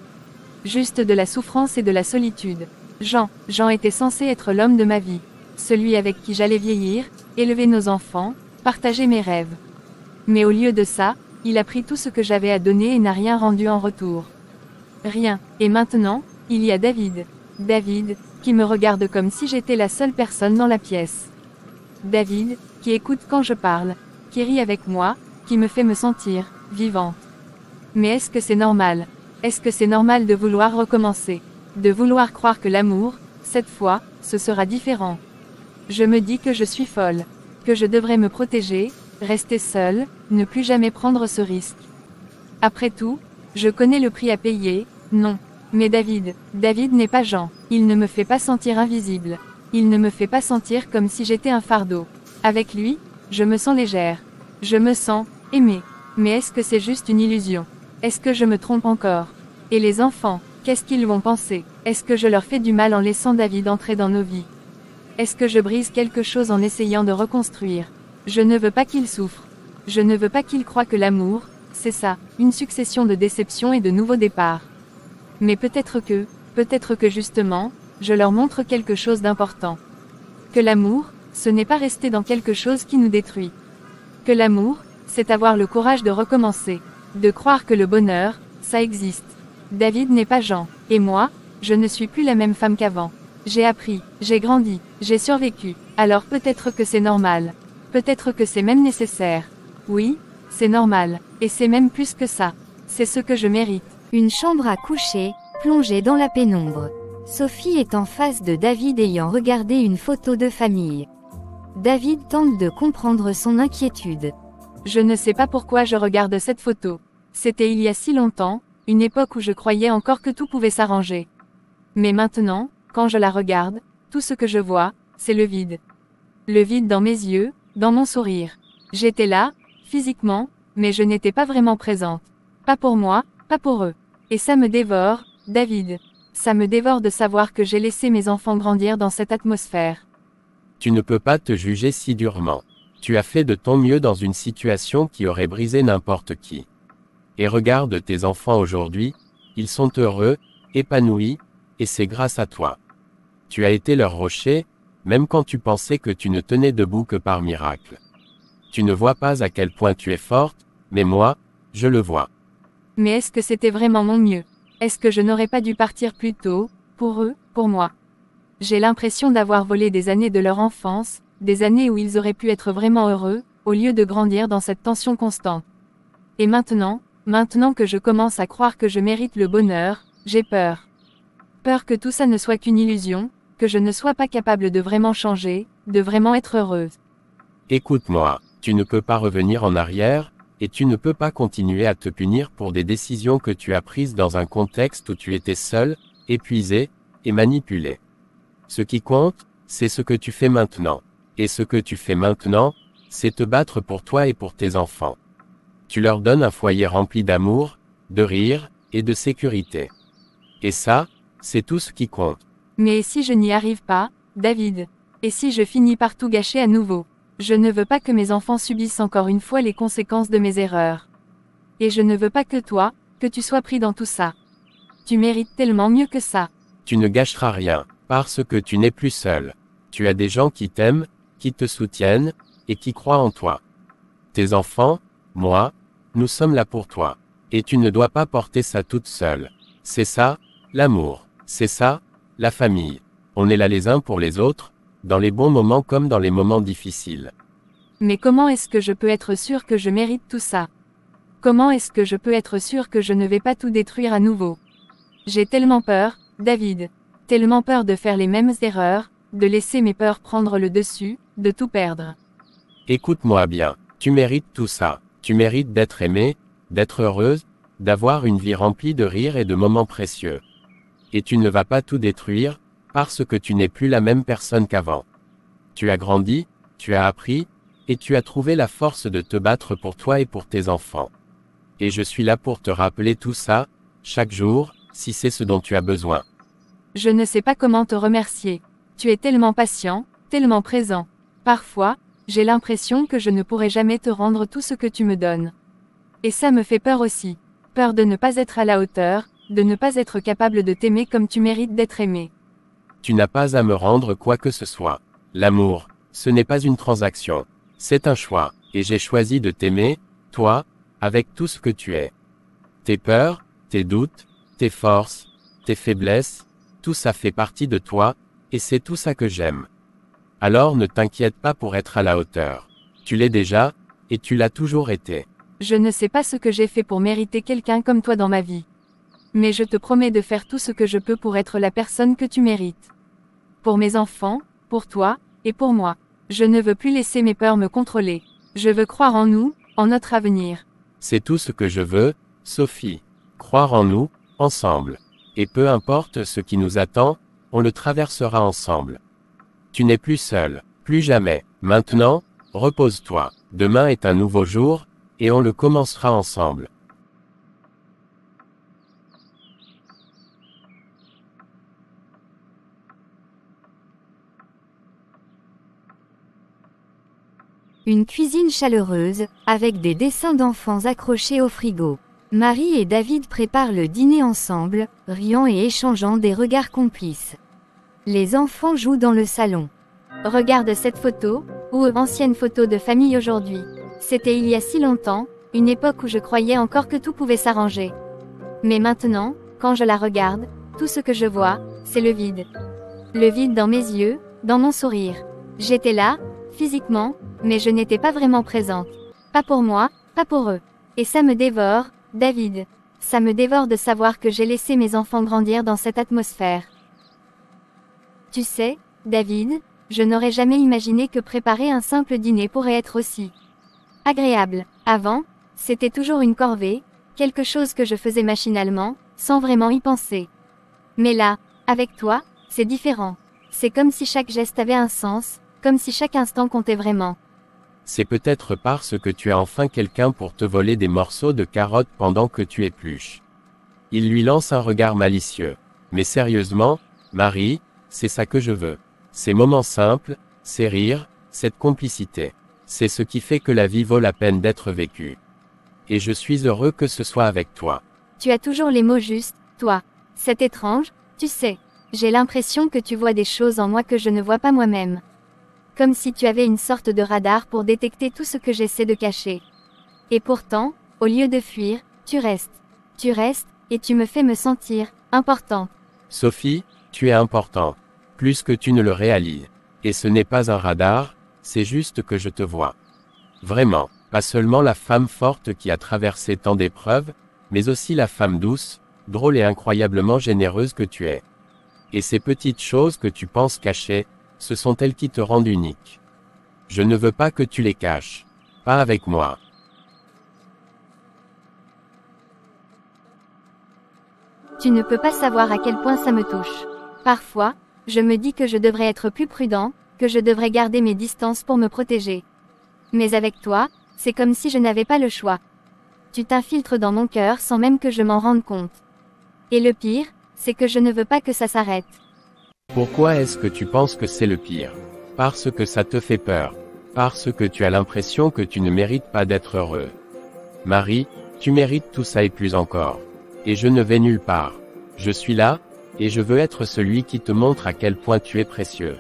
Juste de la souffrance et de la solitude. Jean était censé être l'homme de ma vie. Celui avec qui j'allais vieillir, élever nos enfants, partager mes rêves. Mais au lieu de ça, il a pris tout ce que j'avais à donner et n'a rien rendu en retour. Rien. Et maintenant, il y a David. David, qui me regarde comme si j'étais la seule personne dans la pièce. David, qui écoute quand je parle, qui rit avec moi, qui me fait me sentir vivante. Mais est-ce que c'est normal? Est-ce que c'est normal de vouloir recommencer? De vouloir croire que l'amour, cette fois, ce sera différent? Je me dis que je suis folle. Que je devrais me protéger, rester seule, ne plus jamais prendre ce risque. Après tout, je connais le prix à payer, non. Mais David n'est pas Jean. Il ne me fait pas sentir invisible. Il ne me fait pas sentir comme si j'étais un fardeau. Avec lui, je me sens légère. Je me sens aimée. Mais est-ce que c'est juste une illusion? Est-ce que je me trompe encore? Et les enfants, qu'est-ce qu'ils vont penser? Est-ce que je leur fais du mal en laissant David entrer dans nos vies? Est-ce que je brise quelque chose en essayant de reconstruire? Je ne veux pas qu'ils souffrent. Je ne veux pas qu'ils croient que l'amour, c'est ça, une succession de déceptions et de nouveaux départs. Mais peut-être que justement, je leur montre quelque chose d'important. Que l'amour, ce n'est pas rester dans quelque chose qui nous détruit. Que l'amour, c'est avoir le courage de recommencer. De croire que le bonheur, ça existe. David n'est pas Jean. Et moi, je ne suis plus la même femme qu'avant. J'ai appris, j'ai grandi, j'ai survécu. Alors peut-être que c'est normal. Peut-être que c'est même nécessaire. Oui, c'est normal. Et c'est même plus que ça. C'est ce que je mérite. Une chambre à coucher, plongée dans la pénombre. Sophie est en face de David ayant regardé une photo de famille. David tente de comprendre son inquiétude. Je ne sais pas pourquoi je regarde cette photo. C'était il y a si longtemps, une époque où je croyais encore que tout pouvait s'arranger. Mais maintenant, quand je la regarde, tout ce que je vois, c'est le vide. Le vide dans mes yeux, dans mon sourire. J'étais là, physiquement, mais je n'étais pas vraiment présente. Pas pour moi, pas pour eux. Et ça me dévore, David. Ça me dévore de savoir que j'ai laissé mes enfants grandir dans cette atmosphère. Tu ne peux pas te juger si durement. Tu as fait de ton mieux dans une situation qui aurait brisé n'importe qui. Et regarde tes enfants aujourd'hui, ils sont heureux, épanouis, et c'est grâce à toi. Tu as été leur rocher, même quand tu pensais que tu ne tenais debout que par miracle. Tu ne vois pas à quel point tu es forte, mais moi, je le vois. Mais est-ce que c'était vraiment mon mieux? Est-ce que je n'aurais pas dû partir plus tôt, pour eux, pour moi? J'ai l'impression d'avoir volé des années de leur enfance, des années où ils auraient pu être vraiment heureux, au lieu de grandir dans cette tension constante. Et maintenant que je commence à croire que je mérite le bonheur, j'ai peur. Peur que tout ça ne soit qu'une illusion, que je ne sois pas capable de vraiment changer, de vraiment être heureuse. Écoute-moi, tu ne peux pas revenir en arrière, et tu ne peux pas continuer à te punir pour des décisions que tu as prises dans un contexte où tu étais seul, épuisé, et manipulé. Ce qui compte, c'est ce que tu fais maintenant. Et ce que tu fais maintenant, c'est te battre pour toi et pour tes enfants. Tu leur donnes un foyer rempli d'amour, de rire, et de sécurité. Et ça, c'est tout ce qui compte. Mais et si je n'y arrive pas, David? Et si je finis par tout gâcher à nouveau? Je ne veux pas que mes enfants subissent encore une fois les conséquences de mes erreurs. Et je ne veux pas que toi, que tu sois pris dans tout ça. Tu mérites tellement mieux que ça. Tu ne gâcheras rien, parce que tu n'es plus seul. Tu as des gens qui t'aiment, qui te soutiennent, et qui croient en toi. Tes enfants, moi, nous sommes là pour toi. Et tu ne dois pas porter ça toute seule. C'est ça, l'amour. C'est ça, la famille. On est là les uns pour les autres, dans les bons moments comme dans les moments difficiles. Mais comment est-ce que je peux être sûr que je mérite tout ça? Comment est-ce que je peux être sûr que je ne vais pas tout détruire à nouveau? J'ai tellement peur, David. Tellement peur de faire les mêmes erreurs, de laisser mes peurs prendre le dessus, de tout perdre. Écoute-moi bien, tu mérites tout ça. Tu mérites d'être aimée, d'être heureuse, d'avoir une vie remplie de rire et de moments précieux. Et tu ne vas pas tout détruire, parce que tu n'es plus la même personne qu'avant. Tu as grandi, tu as appris, et tu as trouvé la force de te battre pour toi et pour tes enfants. Et je suis là pour te rappeler tout ça, chaque jour, si c'est ce dont tu as besoin. Je ne sais pas comment te remercier. Tu es tellement patient, tellement présent. Parfois, j'ai l'impression que je ne pourrai jamais te rendre tout ce que tu me donnes. Et ça me fait peur aussi. Peur de ne pas être à la hauteur, de ne pas être capable de t'aimer comme tu mérites d'être aimé. Tu n'as pas à me rendre quoi que ce soit. L'amour, ce n'est pas une transaction. C'est un choix, et j'ai choisi de t'aimer, toi, avec tout ce que tu es. Tes peurs, tes doutes, tes forces, tes faiblesses, tout ça fait partie de toi, et c'est tout ça que j'aime. Alors ne t'inquiète pas pour être à la hauteur. Tu l'es déjà, et tu l'as toujours été. Je ne sais pas ce que j'ai fait pour mériter quelqu'un comme toi dans ma vie. Mais je te promets de faire tout ce que je peux pour être la personne que tu mérites. Pour mes enfants, pour toi, Et pour moi, je ne veux plus laisser mes peurs me contrôler. Je veux croire en nous, en notre avenir. C'est tout ce que je veux, Sophie. Croire en nous, ensemble. Et peu importe ce qui nous attend, on le traversera ensemble. Tu n'es plus seul, plus jamais. Maintenant, repose-toi. Demain est un nouveau jour, et on le commencera ensemble. Une cuisine chaleureuse, avec des dessins d'enfants accrochés au frigo. Marie et David préparent le dîner ensemble, riant et échangeant des regards complices. Les enfants jouent dans le salon. Regarde cette photo, ou ancienne photo de famille aujourd'hui. C'était il y a si longtemps, une époque où je croyais encore que tout pouvait s'arranger. Mais maintenant, quand je la regarde, tout ce que je vois, c'est le vide. Le vide dans mes yeux, dans mon sourire. J'étais là, physiquement, mais je n'étais pas vraiment présente. Pas pour moi, pas pour eux. Et ça me dévore, David. Ça me dévore de savoir que j'ai laissé mes enfants grandir dans cette atmosphère. Tu sais, David, je n'aurais jamais imaginé que préparer un simple dîner pourrait être aussi agréable. Avant, c'était toujours une corvée, quelque chose que je faisais machinalement, sans vraiment y penser. Mais là, avec toi, c'est différent. C'est comme si chaque geste avait un sens, comme si chaque instant comptait vraiment. C'est peut-être parce que tu as enfin quelqu'un pour te voler des morceaux de carottes pendant que tu épluches. Il lui lance un regard malicieux. Mais sérieusement, Marie, c'est ça que je veux. Ces moments simples, ces rires, cette complicité. C'est ce qui fait que la vie vaut la peine d'être vécue. Et je suis heureux que ce soit avec toi. Tu as toujours les mots justes, toi. C'est étrange, tu sais. J'ai l'impression que tu vois des choses en moi que je ne vois pas moi-même. Comme si tu avais une sorte de radar pour détecter tout ce que j'essaie de cacher. Et pourtant, au lieu de fuir, tu restes. Tu restes, et tu me fais me sentir importante. Sophie, tu es importante. Plus que tu ne le réalises. Et ce n'est pas un radar, c'est juste que je te vois. Vraiment, pas seulement la femme forte qui a traversé tant d'épreuves, mais aussi la femme douce, drôle et incroyablement généreuse que tu es. Et ces petites choses que tu penses cacher, ce sont elles qui te rendent unique. Je ne veux pas que tu les caches. Pas avec moi. Tu ne peux pas savoir à quel point ça me touche. Parfois, je me dis que je devrais être plus prudent, que je devrais garder mes distances pour me protéger. Mais avec toi, c'est comme si je n'avais pas le choix. Tu t'infiltres dans mon cœur sans même que je m'en rende compte. Et le pire, c'est que je ne veux pas que ça s'arrête. Pourquoi est-ce que tu penses que c'est le pire? Parce que ça te fait peur. Parce que tu as l'impression que tu ne mérites pas d'être heureux. Marie, tu mérites tout ça et plus encore. Et je ne vais nulle part. Je suis là, et je veux être celui qui te montre à quel point tu es précieux.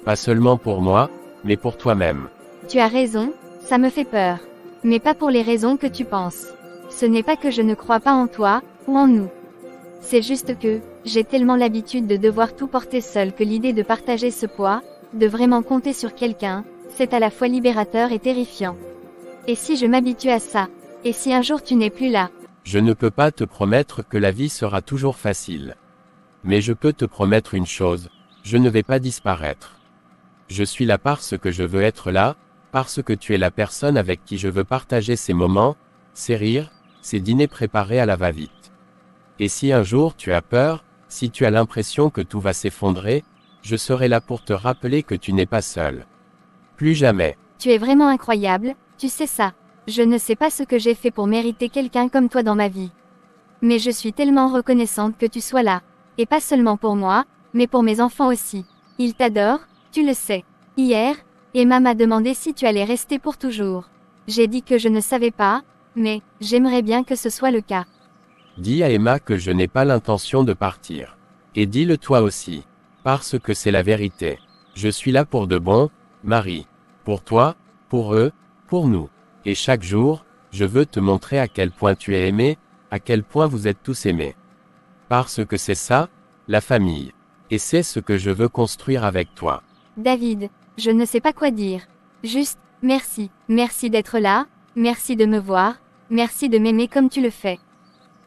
Pas seulement pour moi, mais pour toi-même. Tu as raison, ça me fait peur. Mais pas pour les raisons que tu penses. Ce n'est pas que je ne crois pas en toi, ou en nous. C'est juste que, j'ai tellement l'habitude de devoir tout porter seul que l'idée de partager ce poids, de vraiment compter sur quelqu'un, c'est à la fois libérateur et terrifiant. Et si je m'habitue à ça? Et si un jour tu n'es plus là? Je ne peux pas te promettre que la vie sera toujours facile. Mais je peux te promettre une chose, je ne vais pas disparaître. Je suis là parce que je veux être là, parce que tu es la personne avec qui je veux partager ces moments, ces rires, ces dîners préparés à la va-vite. Et si un jour tu as peur, si tu as l'impression que tout va s'effondrer, je serai là pour te rappeler que tu n'es pas seul. Plus jamais. Tu es vraiment incroyable, tu sais ça. Je ne sais pas ce que j'ai fait pour mériter quelqu'un comme toi dans ma vie. Mais je suis tellement reconnaissante que tu sois là. Et pas seulement pour moi, mais pour mes enfants aussi. Ils t'adorent, tu le sais. Hier, Emma m'a demandé si tu allais rester pour toujours. J'ai dit que je ne savais pas, mais j'aimerais bien que ce soit le cas. Dis à Emma que je n'ai pas l'intention de partir. Et dis-le toi aussi. Parce que c'est la vérité. Je suis là pour de bon, Marie. Pour toi, pour eux, pour nous. Et chaque jour, je veux te montrer à quel point tu es aimé, à quel point vous êtes tous aimés. Parce que c'est ça, la famille. Et c'est ce que je veux construire avec toi. David, je ne sais pas quoi dire. Juste, merci. Merci d'être là, merci de me voir, merci de m'aimer comme tu le fais.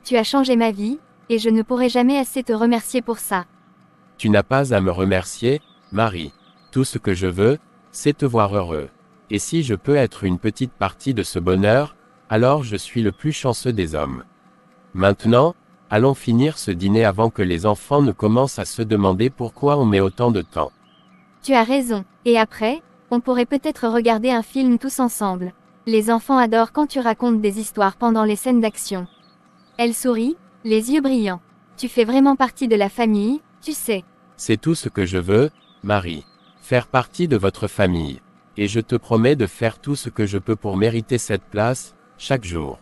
Tu as changé ma vie, et je ne pourrai jamais assez te remercier pour ça. Tu n'as pas à me remercier, Marie. Tout ce que je veux, c'est te voir heureux. Et si je peux être une petite partie de ce bonheur, alors je suis le plus chanceux des hommes. Maintenant, allons finir ce dîner avant que les enfants ne commencent à se demander pourquoi on met autant de temps. Tu as raison. Et après, on pourrait peut-être regarder un film tous ensemble. Les enfants adorent quand tu racontes des histoires pendant les scènes d'action. Elle sourit, les yeux brillants. Tu fais vraiment partie de la famille, tu sais. C'est tout ce que je veux, Marie. Faire partie de votre famille. Et je te promets de faire tout ce que je peux pour mériter cette place, chaque jour.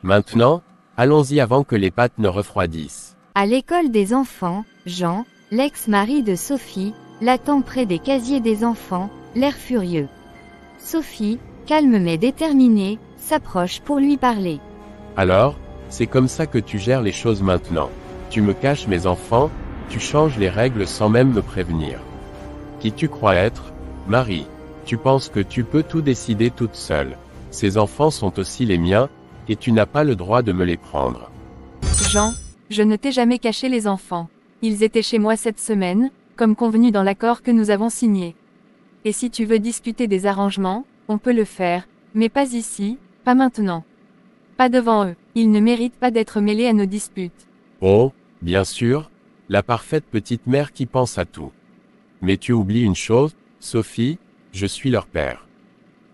Maintenant, allons-y avant que les pâtes ne refroidissent. À l'école des enfants, Jean, l'ex-mari de Sophie, l'attend près des casiers des enfants, l'air furieux. Sophie, calme mais déterminée, s'approche pour lui parler. Alors, c'est comme ça que tu gères les choses maintenant. Tu me caches mes enfants, tu changes les règles sans même me prévenir. Qui tu crois être, Marie? Tu penses que tu peux tout décider toute seule. Ces enfants sont aussi les miens, et tu n'as pas le droit de me les prendre. Jean, je ne t'ai jamais caché les enfants. Ils étaient chez moi cette semaine, comme convenu dans l'accord que nous avons signé. Et si tu veux discuter des arrangements, on peut le faire, mais pas ici, pas maintenant. Pas devant eux, ils ne méritent pas d'être mêlés à nos disputes. Oh, bien sûr, la parfaite petite mère qui pense à tout. Mais tu oublies une chose, Sophie, je suis leur père.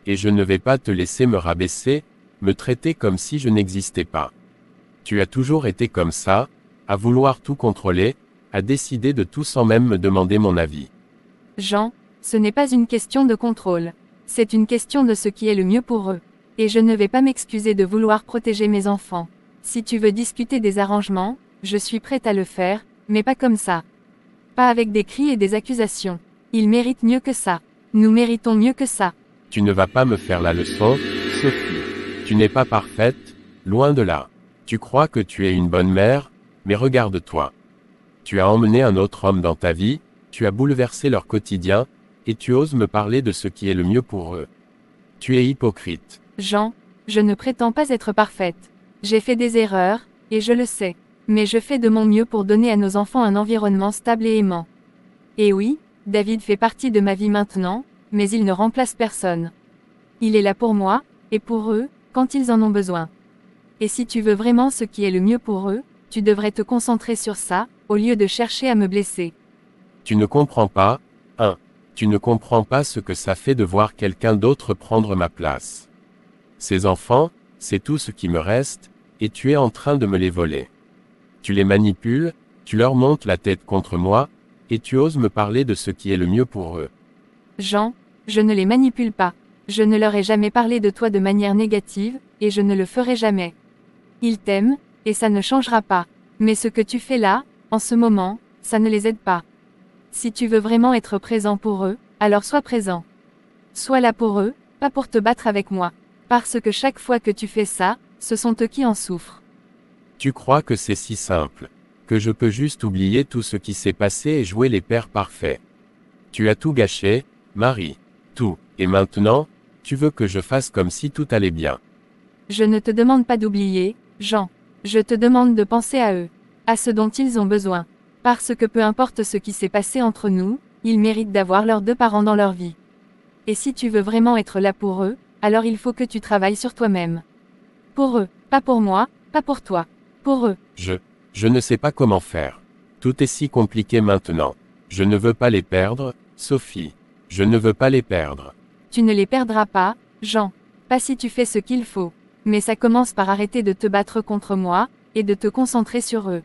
Et je ne vais pas te laisser me rabaisser, me traiter comme si je n'existais pas. Tu as toujours été comme ça, à vouloir tout contrôler, à décider de tout sans même me demander mon avis. Jean, ce n'est pas une question de contrôle. C'est une question de ce qui est le mieux pour eux. Et je ne vais pas m'excuser de vouloir protéger mes enfants. Si tu veux discuter des arrangements, je suis prête à le faire, mais pas comme ça. Pas avec des cris et des accusations. Ils méritent mieux que ça. Nous méritons mieux que ça. Tu ne vas pas me faire la leçon, Sophie. Tu n'es pas parfaite, loin de là. Tu crois que tu es une bonne mère, mais regarde-toi. Tu as emmené un autre homme dans ta vie, tu as bouleversé leur quotidien, et tu oses me parler de ce qui est le mieux pour eux. Tu es hypocrite. Jean, je ne prétends pas être parfaite. J'ai fait des erreurs, et je le sais. Mais je fais de mon mieux pour donner à nos enfants un environnement stable et aimant. Et oui, David fait partie de ma vie maintenant, mais il ne remplace personne. Il est là pour moi, et pour eux, quand ils en ont besoin. Et si tu veux vraiment ce qui est le mieux pour eux, tu devrais te concentrer sur ça, au lieu de chercher à me blesser. Tu ne comprends pas, tu ne comprends pas ce que ça fait de voir quelqu'un d'autre prendre ma place. Ces enfants, c'est tout ce qui me reste, et tu es en train de me les voler. Tu les manipules, tu leur montes la tête contre moi, et tu oses me parler de ce qui est le mieux pour eux. Jean, je ne les manipule pas. Je ne leur ai jamais parlé de toi de manière négative, et je ne le ferai jamais. Ils t'aiment, et ça ne changera pas. Mais ce que tu fais là, en ce moment, ça ne les aide pas. Si tu veux vraiment être présent pour eux, alors sois présent. Sois là pour eux, pas pour te battre avec moi. Parce que chaque fois que tu fais ça, ce sont eux qui en souffrent. Tu crois que c'est si simple, que je peux juste oublier tout ce qui s'est passé et jouer les pères parfaits. Tu as tout gâché, Marie. Tout. Et maintenant, tu veux que je fasse comme si tout allait bien. Je ne te demande pas d'oublier, Jean. Je te demande de penser à eux. À ce dont ils ont besoin. Parce que peu importe ce qui s'est passé entre nous, ils méritent d'avoir leurs deux parents dans leur vie. Et si tu veux vraiment être là pour eux, alors il faut que tu travailles sur toi-même. Pour eux, pas pour moi, pas pour toi. Pour eux. Je ne sais pas comment faire. Tout est si compliqué maintenant. Je ne veux pas les perdre, Sophie. Je ne veux pas les perdre. Tu ne les perdras pas, Jean. Pas si tu fais ce qu'il faut. Mais ça commence par arrêter de te battre contre moi, et de te concentrer sur eux.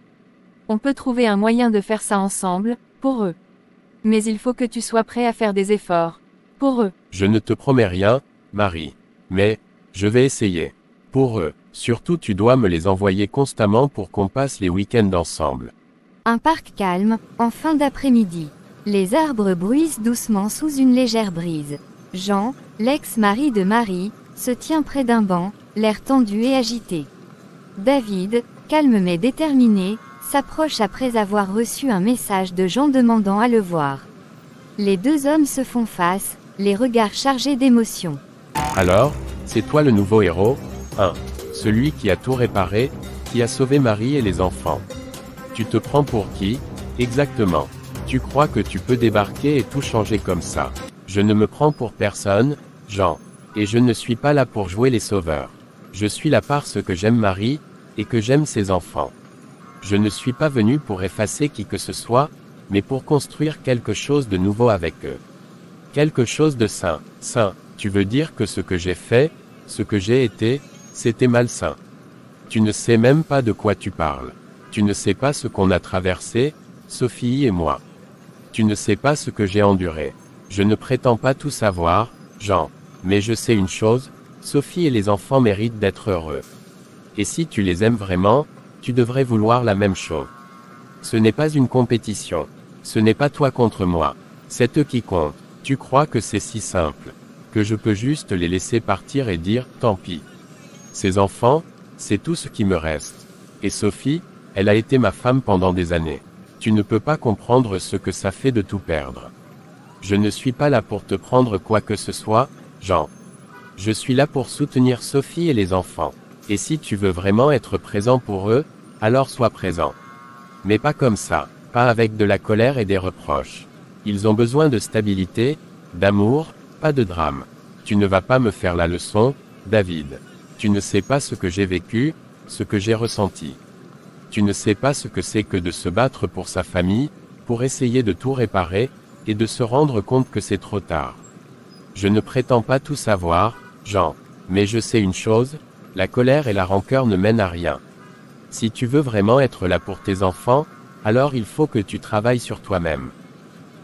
On peut trouver un moyen de faire ça ensemble, pour eux. Mais il faut que tu sois prêt à faire des efforts. Pour eux. Je ne te promets rien, Marie. Mais, je vais essayer. Pour eux. Surtout tu dois me les envoyer constamment pour qu'on passe les week-ends ensemble. Un parc calme, en fin d'après-midi. Les arbres bruissent doucement sous une légère brise. Jean, l'ex-mari de Marie, se tient près d'un banc, l'air tendu et agité. David, calme mais déterminé, s'approche après avoir reçu un message de Jean demandant à le voir. Les deux hommes se font face, les regards chargés d'émotion. Alors, c'est toi le nouveau héros, celui qui a tout réparé, qui a sauvé Marie et les enfants. Tu te prends pour qui, exactement? Tu crois que tu peux débarquer et tout changer comme ça. Je ne me prends pour personne, Jean. Et je ne suis pas là pour jouer les sauveurs. Je suis là parce que j'aime Marie, et que j'aime ses enfants. Je ne suis pas venu pour effacer qui que ce soit, mais pour construire quelque chose de nouveau avec eux. Quelque chose de sain. Sain, tu veux dire que ce que j'ai fait, ce que j'ai été, c'était malsain. Tu ne sais même pas de quoi tu parles. Tu ne sais pas ce qu'on a traversé, Sophie et moi. Tu ne sais pas ce que j'ai enduré. Je ne prétends pas tout savoir, Jean. Mais je sais une chose, Sophie et les enfants méritent d'être heureux. Et si tu les aimes vraiment, tu devrais vouloir la même chose. Ce n'est pas une compétition. Ce n'est pas toi contre moi. C'est eux qui comptent. Tu crois que c'est si simple, que je peux juste les laisser partir et dire, tant pis. Ces enfants, c'est tout ce qui me reste. Et Sophie, elle a été ma femme pendant des années. Tu ne peux pas comprendre ce que ça fait de tout perdre. Je ne suis pas là pour te prendre quoi que ce soit, Jean. Je suis là pour soutenir Sophie et les enfants. Et si tu veux vraiment être présent pour eux, alors sois présent. Mais pas comme ça, pas avec de la colère et des reproches. Ils ont besoin de stabilité, d'amour, pas de drame. Tu ne vas pas me faire la leçon, David. Tu ne sais pas ce que j'ai vécu, ce que j'ai ressenti. Tu ne sais pas ce que c'est que de se battre pour sa famille, pour essayer de tout réparer, et de se rendre compte que c'est trop tard. Je ne prétends pas tout savoir, Jean, mais je sais une chose, la colère et la rancœur ne mènent à rien. Si tu veux vraiment être là pour tes enfants, alors il faut que tu travailles sur toi-même.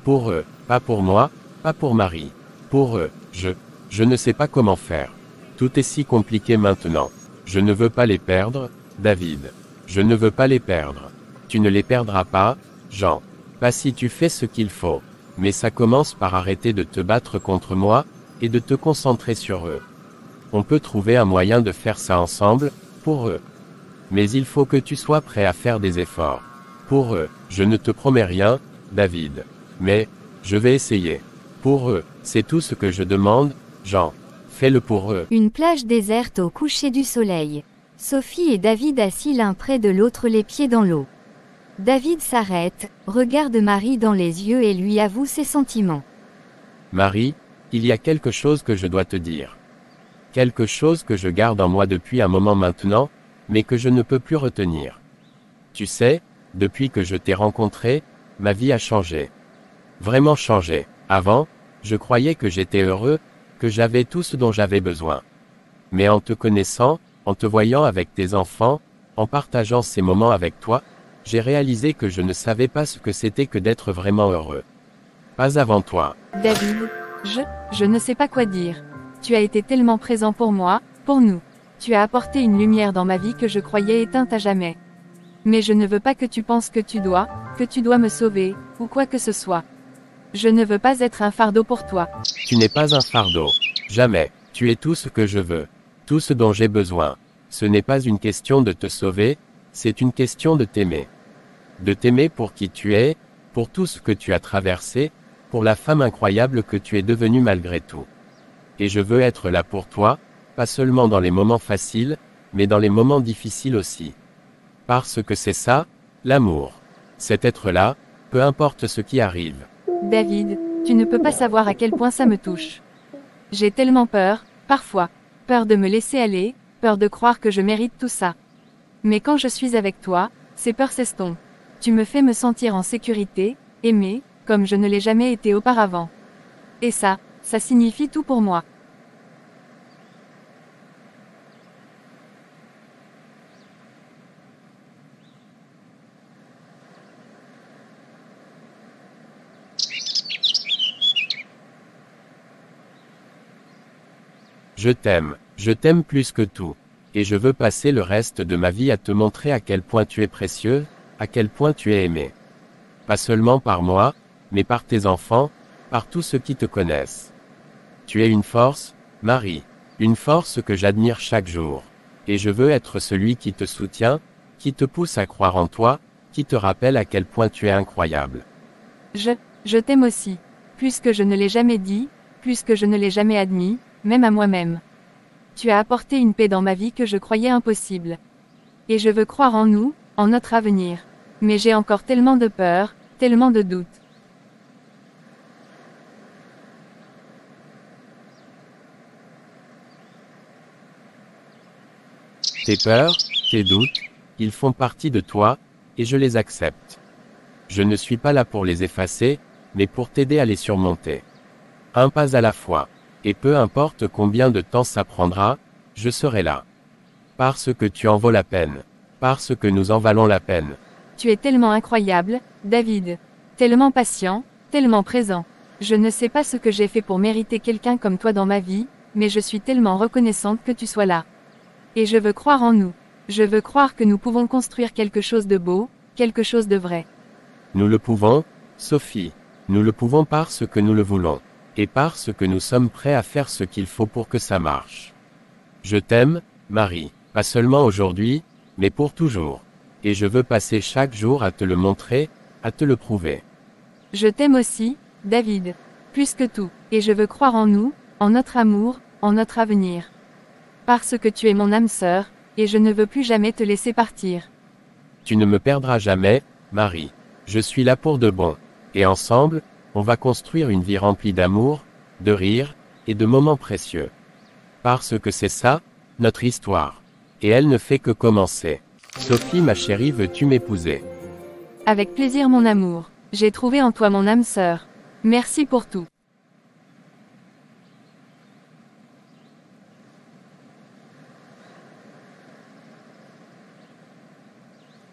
Pour eux, pas pour moi, pas pour Marie. Pour eux, je ne sais pas comment faire. Tout est si compliqué maintenant. Je ne veux pas les perdre, David. Je ne veux pas les perdre. Tu ne les perdras pas, Jean. Pas si tu fais ce qu'il faut. Mais ça commence par arrêter de te battre contre moi, et de te concentrer sur eux. On peut trouver un moyen de faire ça ensemble, pour eux. Mais il faut que tu sois prêt à faire des efforts. Pour eux, je ne te promets rien, David. Mais, je vais essayer. Pour eux, c'est tout ce que je demande, Jean. Fais-le pour eux. Une plage déserte au coucher du soleil. Sophie et David assis l'un près de l'autre les pieds dans l'eau. David s'arrête, regarde Marie dans les yeux et lui avoue ses sentiments. Marie, il y a quelque chose que je dois te dire. Quelque chose que je garde en moi depuis un moment maintenant, mais que je ne peux plus retenir. Tu sais, depuis que je t'ai rencontré, ma vie a changé. Vraiment changé. Avant, je croyais que j'étais heureux, que j'avais tout ce dont j'avais besoin. Mais en te connaissant, en te voyant avec tes enfants, en partageant ces moments avec toi, j'ai réalisé que je ne savais pas ce que c'était que d'être vraiment heureux. Pas avant toi. David, je ne sais pas quoi dire. Tu as été tellement présent pour moi, pour nous. Tu as apporté une lumière dans ma vie que je croyais éteinte à jamais. Mais je ne veux pas que tu penses que tu dois me sauver, ou quoi que ce soit. Je ne veux pas être un fardeau pour toi. Tu n'es pas un fardeau. Jamais. Tu es tout ce que je veux. Tout ce dont j'ai besoin. Ce n'est pas une question de te sauver, c'est une question de t'aimer. De t'aimer pour qui tu es, pour tout ce que tu as traversé, pour la femme incroyable que tu es devenue malgré tout. Et je veux être là pour toi, pas seulement dans les moments faciles, mais dans les moments difficiles aussi. Parce que c'est ça, l'amour. C'est être là, peu importe ce qui arrive. David, tu ne peux pas savoir à quel point ça me touche. J'ai tellement peur, parfois. Peur de me laisser aller, peur de croire que je mérite tout ça. Mais quand je suis avec toi, ces peurs s'estompent. Tu me fais me sentir en sécurité, aimé, comme je ne l'ai jamais été auparavant. Et ça signifie tout pour moi. Je t'aime plus que tout. Et je veux passer le reste de ma vie à te montrer à quel point tu es précieux, à quel point tu es aimé. Pas seulement par moi, mais par tes enfants, par tous ceux qui te connaissent. Tu es une force, Marie, une force que j'admire chaque jour. Et je veux être celui qui te soutient, qui te pousse à croire en toi, qui te rappelle à quel point tu es incroyable. Je t'aime aussi. Plus que je ne l'ai jamais dit, plus que je ne l'ai jamais admis, même à moi-même. Tu as apporté une paix dans ma vie que je croyais impossible. Et je veux croire en nous, en notre avenir. Mais j'ai encore tellement de peur, tellement de doutes. Tes peurs, tes doutes, ils font partie de toi, et je les accepte. Je ne suis pas là pour les effacer, mais pour t'aider à les surmonter. Un pas à la fois. Et peu importe combien de temps ça prendra, je serai là. Parce que tu en vaux la peine. Parce que nous en valons la peine. Tu es tellement incroyable, David. Tellement patient, tellement présent. Je ne sais pas ce que j'ai fait pour mériter quelqu'un comme toi dans ma vie, mais je suis tellement reconnaissante que tu sois là. Et je veux croire en nous. Je veux croire que nous pouvons construire quelque chose de beau, quelque chose de vrai. Nous le pouvons, Sophie. Nous le pouvons parce que nous le voulons. Et parce que nous sommes prêts à faire ce qu'il faut pour que ça marche. Je t'aime, Marie. Pas seulement aujourd'hui, mais pour toujours. Et je veux passer chaque jour à te le montrer, à te le prouver. Je t'aime aussi, David. Plus que tout. Et je veux croire en nous, en notre amour, en notre avenir. Parce que tu es mon âme sœur, et je ne veux plus jamais te laisser partir. Tu ne me perdras jamais, Marie. Je suis là pour de bon. Et ensemble, on va construire une vie remplie d'amour, de rire, et de moments précieux. Parce que c'est ça, notre histoire. Et elle ne fait que commencer. Sophie ma chérie, veux-tu m'épouser? Avec plaisir mon amour. J'ai trouvé en toi mon âme sœur. Merci pour tout.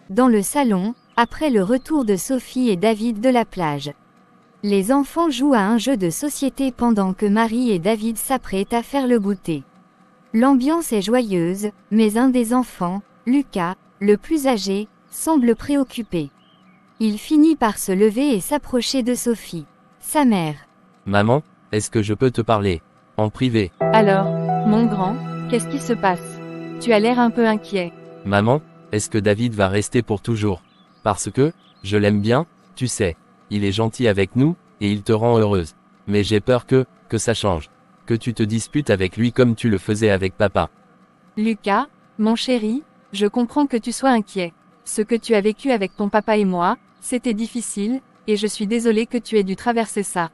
Dans le salon, après le retour de Sophie et David de la plage. Les enfants jouent à un jeu de société pendant que Marie et David s'apprêtent à faire le goûter. L'ambiance est joyeuse, mais un des enfants, Lucas, le plus âgé, semble préoccupé. Il finit par se lever et s'approcher de Sophie, sa mère. Maman, est-ce que je peux te parler? En privé. Alors, mon grand, qu'est-ce qui se passe? Tu as l'air un peu inquiet. Maman, est-ce que David va rester pour toujours? Parce que, je l'aime bien, tu sais. Il est gentil avec nous, et il te rend heureuse. Mais j'ai peur que ça change. Que tu te disputes avec lui comme tu le faisais avec papa. Lucas, mon chéri, je comprends que tu sois inquiet. Ce que tu as vécu avec ton papa et moi, c'était difficile, et je suis désolée que tu aies dû traverser ça.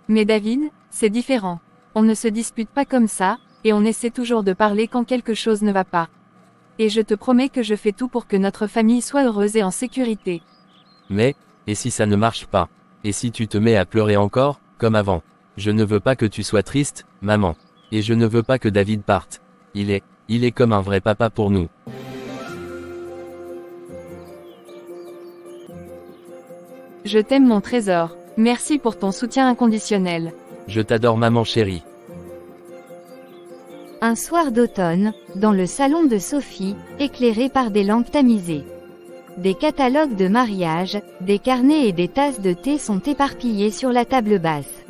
Mais David, c'est différent. On ne se dispute pas comme ça, et on essaie toujours de parler quand quelque chose ne va pas. Et je te promets que je fais tout pour que notre famille soit heureuse et en sécurité. Mais, et si ça ne marche pas? Et si tu te mets à pleurer encore, comme avant? Je ne veux pas que tu sois triste, maman. Et je ne veux pas que David parte. Il est comme un vrai papa pour nous. Je t'aime mon trésor. Merci pour ton soutien inconditionnel. Je t'adore maman chérie. Un soir d'automne, dans le salon de Sophie, éclairé par des lampes tamisées. Des catalogues de mariage, des carnets et des tasses de thé sont éparpillés sur la table basse.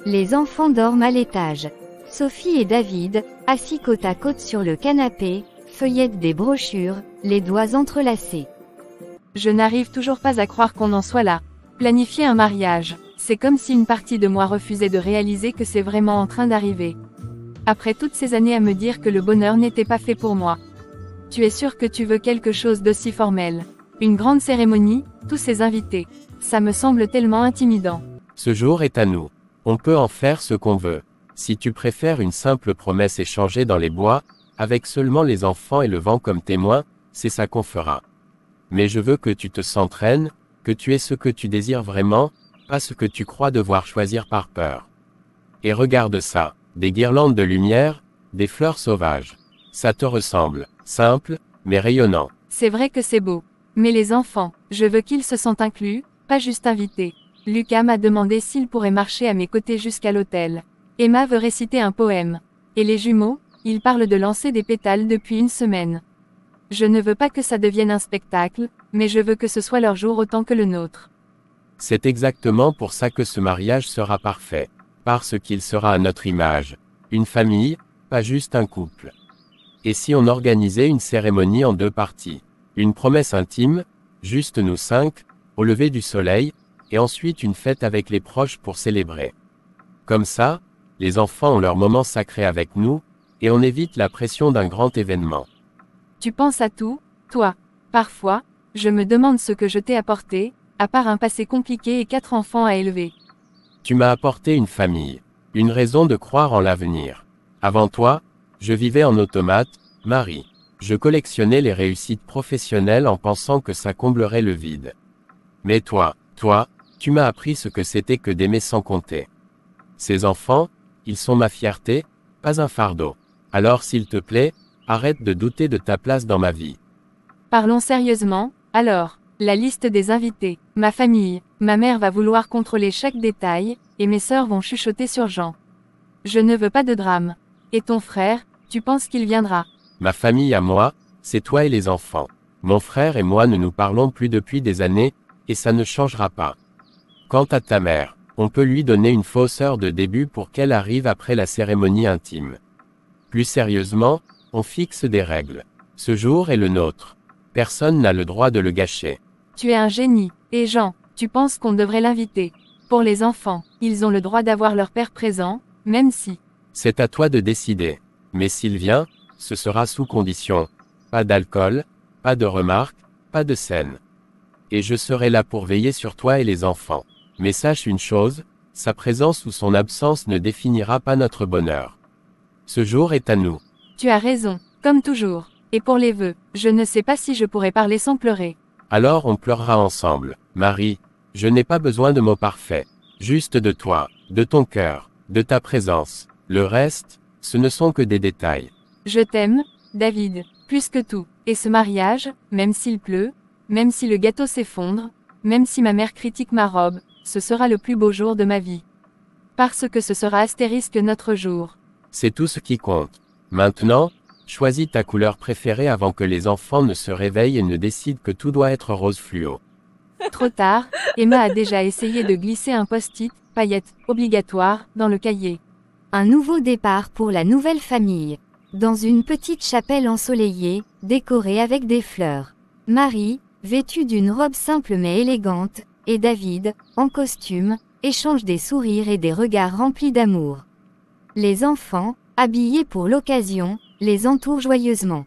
Les enfants dorment à l'étage. Sophie et David, assis côte à côte sur le canapé, feuillettent des brochures, les doigts entrelacés. Je n'arrive toujours pas à croire qu'on en soit là. Planifier un mariage, c'est comme si une partie de moi refusait de réaliser que c'est vraiment en train d'arriver. Après toutes ces années à me dire que le bonheur n'était pas fait pour moi. Tu es sûr que tu veux quelque chose d'aussi formel? Une grande cérémonie, tous ces invités. Ça me semble tellement intimidant. Ce jour est à nous. On peut en faire ce qu'on veut. Si tu préfères une simple promesse échangée dans les bois, avec seulement les enfants et le vent comme témoins, c'est ça qu'on fera. Mais je veux que tu te sentes reine, que tu aies ce que tu désires vraiment, pas ce que tu crois devoir choisir par peur. Et regarde ça, des guirlandes de lumière, des fleurs sauvages. Ça te ressemble, simple, mais rayonnant. C'est vrai que c'est beau. Mais les enfants, je veux qu'ils se sentent inclus, pas juste invités. Lucas m'a demandé s'il pourrait marcher à mes côtés jusqu'à l'hôtel. Emma veut réciter un poème. Et les jumeaux, ils parlent de lancer des pétales depuis une semaine. Je ne veux pas que ça devienne un spectacle, mais je veux que ce soit leur jour autant que le nôtre. C'est exactement pour ça que ce mariage sera parfait. Parce qu'il sera à notre image. Une famille, pas juste un couple. Et si on organisait une cérémonie en 2 parties? Une promesse intime, juste nous 5, au lever du soleil, et ensuite une fête avec les proches pour célébrer. Comme ça, les enfants ont leur moment sacré avec nous, et on évite la pression d'un grand événement. Tu penses à tout, toi. Parfois, je me demande ce que je t'ai apporté, à part un passé compliqué et 4 enfants à élever. Tu m'as apporté une famille, une raison de croire en l'avenir. Avant toi, je vivais en automate, Marie. Je collectionnais les réussites professionnelles en pensant que ça comblerait le vide. Mais toi, tu m'as appris ce que c'était que d'aimer sans compter. Ces enfants, ils sont ma fierté, pas un fardeau. Alors s'il te plaît, arrête de douter de ta place dans ma vie. Parlons sérieusement, alors. La liste des invités. Ma famille. Ma mère va vouloir contrôler chaque détail, et mes sœurs vont chuchoter sur Jean. Je ne veux pas de drame. Et ton frère, tu penses qu'il viendra? Ma famille à moi, c'est toi et les enfants. Mon frère et moi ne nous parlons plus depuis des années, et ça ne changera pas. Quant à ta mère, on peut lui donner une fausse heure de début pour qu'elle arrive après la cérémonie intime. Plus sérieusement, on fixe des règles. Ce jour est le nôtre. Personne n'a le droit de le gâcher. Tu es un génie. Et Jean, tu penses qu'on devrait l'inviter? Pour les enfants, ils ont le droit d'avoir leur père présent, même si. C'est à toi de décider. Mais s'il vient, ce sera sous condition. Pas d'alcool, pas de remarques, pas de scène. Et je serai là pour veiller sur toi et les enfants. Mais sache une chose, sa présence ou son absence ne définira pas notre bonheur. Ce jour est à nous. Tu as raison, comme toujours. Et pour les vœux, je ne sais pas si je pourrais parler sans pleurer. Alors on pleurera ensemble. Marie, je n'ai pas besoin de mots parfaits. Juste de toi, de ton cœur, de ta présence. Le reste, ce ne sont que des détails. Je t'aime, David, plus que tout. Et ce mariage, même s'il pleut, même si le gâteau s'effondre, même si ma mère critique ma robe, ce sera le plus beau jour de ma vie. Parce que ce sera astérisque notre jour. C'est tout ce qui compte. Maintenant, choisis ta couleur préférée avant que les enfants ne se réveillent et ne décident que tout doit être rose fluo. Trop tard, Emma a déjà essayé de glisser un post-it, paillettes, obligatoire, dans le cahier. Un nouveau départ pour la nouvelle famille. Dans une petite chapelle ensoleillée, décorée avec des fleurs. Marie, vêtue d'une robe simple mais élégante, et David, en costume, échangent des sourires et des regards remplis d'amour. Les enfants, habillés pour l'occasion, les entourent joyeusement.